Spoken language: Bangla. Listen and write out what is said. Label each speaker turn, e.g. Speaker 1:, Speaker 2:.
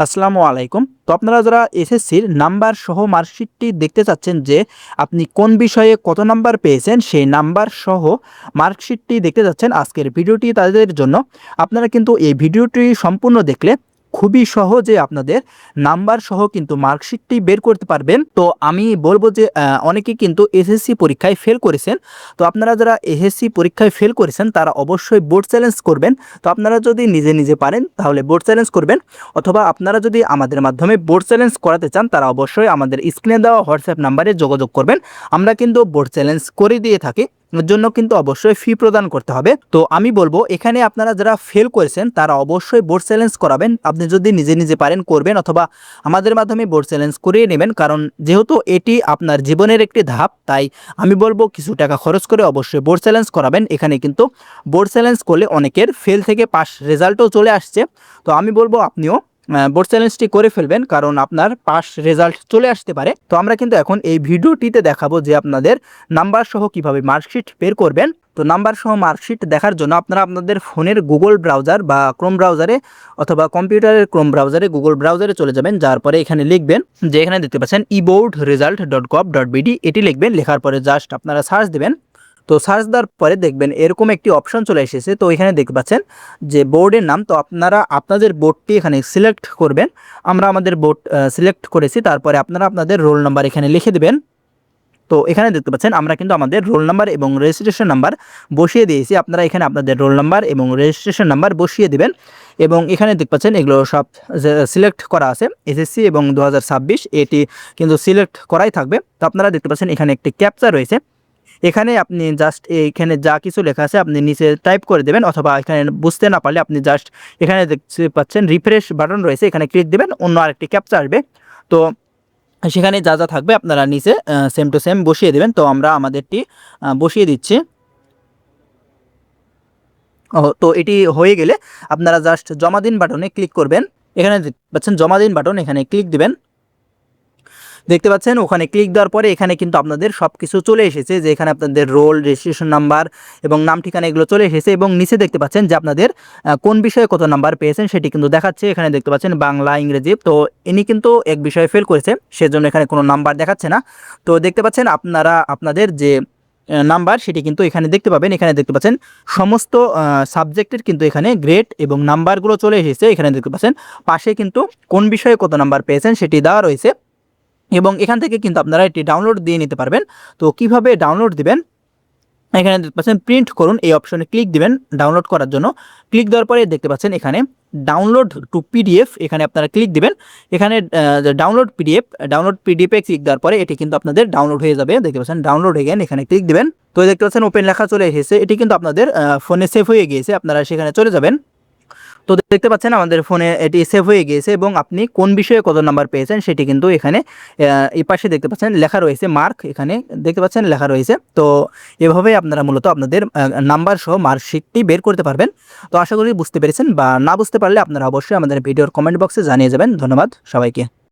Speaker 1: আসসালামু আলাইকুম। তো আপনারা যারা এসএসসির নাম্বার সহ মার্কশিটটি দেখতে চাচ্ছেন যে আপনি কোন বিষয়ে কত নাম্বার পেয়েছেন, সেই নাম্বার সহ মার্কশিটটি দেখতে চাচ্ছেন, আজকের ভিডিওটি তাদের জন্য। আপনারা কিন্তু এই ভিডিওটি সম্পূর্ণ দেখলে খুবই সহজে আপনাদের নাম্বার সহ কিন্তু মার্কশিটটি বের করতে পারবেন। তো আমি বলবো যে অনেকে কিন্তু এসএসসি পরীক্ষায় ফেল করেছেন। তো আপনারা যারা এসএসসি পরীক্ষায় ফেল করেছেন তারা অবশ্যই বোর্ড চ্যালেঞ্জ করবেন। তো আপনারা যদি নিজে নিজে পারেন তাহলে বোর্ড চ্যালেঞ্জ করবেন, অথবা আপনারা যদি আমাদের মাধ্যমে বোর্ড চ্যালেঞ্জ করাতে চান তারা অবশ্যই আমাদের স্ক্রিনে দেওয়া হোয়াটসঅ্যাপ নাম্বারে যোগাযোগ করবেন। আমরা কিন্তু বোর্ড চ্যালেঞ্জ করে দিয়ে থাকি, এর জন্য কিন্তু অবশ্যই ফি প্রদান করতে হবে। তো আমি বলবো এখানে আপনারা যারা ফেল করেছেন তারা অবশ্যই বোর্ড চ্যালেঞ্জ করাবেন। আপনি যদি নিজে নিজে পারেন করবেন, অথবা আমাদের মাধ্যমে বোর্ড চ্যালেঞ্জ করিয়ে নেবেন, কারণ যেহেতু এটি আপনার জীবনের একটি ধাপ, তাই আমি বলবো কিছু টাকা খরচ করে অবশ্যই বোর্ড চ্যালেঞ্জ করাবেন। এখানে কিন্তু বোর্ড চ্যালেঞ্জ করলে অনেকের ফেল থেকে পাস রেজাল্টও চলে আসছে। তো আমি বলবো আপনিও বোর্ড চ্যালেঞ্জটি করে ফেলবেন, কারণ আপনার পাস রেজাল্ট চলে আসতে পারে। তো আমরা কিন্তু এখন এই ভিডিওটিতে দেখাবো যে আপনাদের নাম্বার সহ কিভাবে মার্কশিট বের করবেন। তো নাম্বার সহ মার্কশিট দেখার জন্য আপনারা আপনাদের ফোনের গুগল ব্রাউজার বা ক্রোম ব্রাউজারে অথবা কম্পিউটারের ক্রোম ব্রাউজারে গুগল ব্রাউজারে চলে যাবেন। যার পরে এখানে লিখবেন যে এখানে দেখতে পাচ্ছেন eboardresult.gov.bd, এটি লিখবেন। লেখার পরে জাস্ট আপনারা সার্চ দেবেন। তো সার্চ দেওয়ার পরে দেখবেন এরকম একটি অপশন চলে এসেছে। তো এখানে দেখতে পাচ্ছেন যে বোর্ডের নাম, তো আপনারা আপনাদের বোর্ডটি এখানে সিলেক্ট করবেন। আমরা আমাদের বোর্ড সিলেক্ট করেছি। তারপরে আপনারা আপনাদের রোল নাম্বার এখানে লিখে দেবেন। তো এখানে দেখতে পাচ্ছেন আমরা কিন্তু আমাদের রোল নাম্বার এবং রেজিস্ট্রেশন নাম্বার বসিয়ে দিয়েছি। আপনারা এখানে আপনাদের রোল নাম্বার এবং রেজিস্ট্রেশন নাম্বার বসিয়ে দিবেন। এবং এখানে দেখতে পাচ্ছেন এগুলো সব সিলেক্ট করা আছে, এসএসসি এবং 2026 এটি কিন্তু সিলেক্ট করাই থাকবে। তো আপনারা দেখতে পাচ্ছেন এখানে একটি ক্যাপচা রয়েছে। এখানে আপনি জাস্ট এইখানে যা কিছু লেখা আছে আপনি নিচে টাইপ করে দেবেন, অথবা এখানে বুঝতে না পারলে আপনি জাস্ট এখানে দেখতে পাচ্ছেন রিফ্রেশ বাটন রয়েছে, এখানে ক্লিক দেবেন, অন্য আরেকটি ক্যাপচা আসবে। তো সেখানে যা যা থাকবে আপনারা নিচে সেম টু সেম বসিয়ে দেবেন। তো আমরা আমাদেরটি বসিয়ে দিচ্ছি। তো এটি হয়ে গেলে আপনারা জাস্ট জমা দিন বাটনে ক্লিক করবেন। এখানে দেখতে পাচ্ছেন জমা দিন বাটন, এখানে ক্লিক দিবেন। দেখতে পাচ্ছেন ওখানে ক্লিক দেওয়ার পরে এখানে কিন্তু আপনাদের সব কিছু চলে এসেছে, যে এখানে আপনাদের রোল, রেজিস্ট্রেশন নাম্বার এবং নাম ঠিকানা এগুলো চলে এসেছে। এবং নিচে দেখতে পাচ্ছেন যে আপনাদের কোন বিষয়ে কত নাম্বার পেয়েছেন সেটি কিন্তু দেখাচ্ছে। এখানে দেখতে পাচ্ছেন বাংলা, ইংরেজি। তো ইনি কিন্তু এক বিষয়ে ফেল করেছে, সেজন্য এখানে কোনো নাম্বার দেখাচ্ছে না। তো দেখতে পাচ্ছেন আপনারা আপনাদের যে নাম্বার সেটি কিন্তু এখানে দেখতে পাবেন। এখানে দেখতে পাচ্ছেন সমস্ত সাবজেক্টের কিন্তু এখানে গ্রেড এবং নাম্বারগুলো চলে এসেছে। এখানে দেখতে পাচ্ছেন পাশে কিন্তু কোন বিষয়ে কত নাম্বার পেয়েছেন সেটি দেওয়া রয়েছে। এবং এখান থেকে কিন্তু আপনারা এটি ডাউনলোড দিয়ে নিতে পারবেন। তো কিভাবে ডাউনলোড দিবেন, এখানে দেখতে পাচ্ছেন প্রিন্ট করুন, এই অপশনে ক্লিক দিবেন ডাউনলোড করার জন্য। ক্লিক দেওয়ার পরে দেখতে পাচ্ছেন এখানে ডাউনলোড টু পিডিএফ, এখানে আপনারা ক্লিক দিবেন। এখানে ডাউনলোড পিডিএফে ক্লিক দেওয়ার পরে এটি কিন্তু আপনাদের ডাউনলোড হয়ে যাবে। দেখতে পাচ্ছেন ডাউনলোড হয়ে গেলে এখানে ক্লিক দিবেন। তো দেখতে পাচ্ছেন ওপেন লেখা চলে এসেছে, এটি কিন্তু আপনাদের ফোনে সেভ হয়ে গিয়েছে, আপনারা সেখানে চলে যাবেন। তো দেখতে পাচ্ছেন আমাদের ফোনে এটি সেভ হয়ে গিয়েছে, এবং আপনি কোন বিষয়ে কত নাম্বার পেয়েছেন সেটি কিন্তু এখানে এই পাশে দেখতে পাচ্ছেন লেখা রয়েছে, মার্ক এখানে দেখতে পাচ্ছেন লেখা রয়েছে। তো এভাবেই আপনারা মূলত আপনাদের নাম্বার সহ মার্কশিটটি বের করতে পারবেন। তো আশা করি বুঝতে পেরেছেন, বা না বুঝতে পারলে আপনারা অবশ্যই আমাদের ভিডিওর কমেন্ট বক্সে জানিয়ে যাবেন। ধন্যবাদ সবাইকে।